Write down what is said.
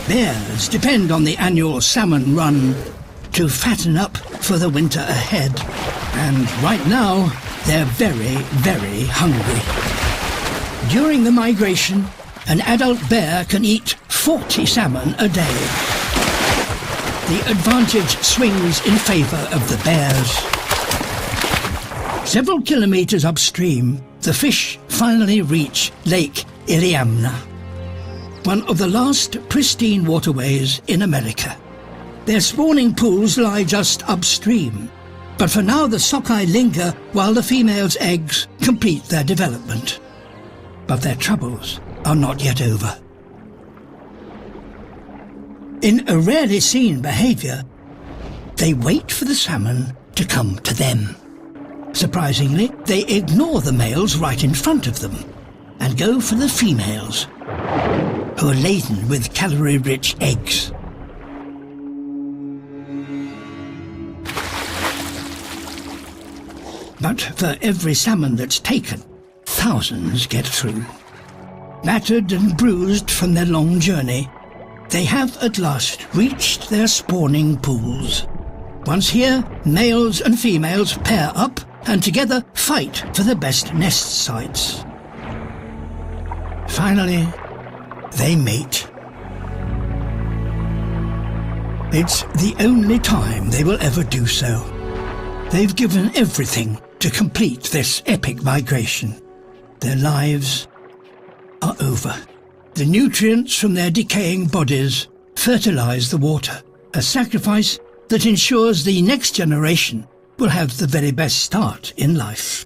Bears depend on the annual salmon run to fatten up for the winter ahead. And right now, they're very, very hungry. During the migration, an adult bear can eat 40 salmon a day. The advantage swings in favour of the bears. Several kilometres upstream, the fish finally reach Lake Iliamna, one of the last pristine waterways in America. Their spawning pools lie just upstream, but for now the sockeye linger while the females' eggs complete their development. But their troubles are not yet over. In a rarely seen behaviour, they wait for the salmon to come to them. Surprisingly, they ignore the males right in front of them and go for the females, who are laden with calorie-rich eggs. But for every salmon that's taken, thousands get through. Battered and bruised from their long journey, they have at last reached their spawning pools. Once here, males and females pair up and together fight for the best nest sites. Finally, they mate. It's the only time they will ever do so. They've given everything to complete this epic migration. Their lives are over. The nutrients from their decaying bodies fertilize the water, a sacrifice that ensures the next generation will have the very best start in life.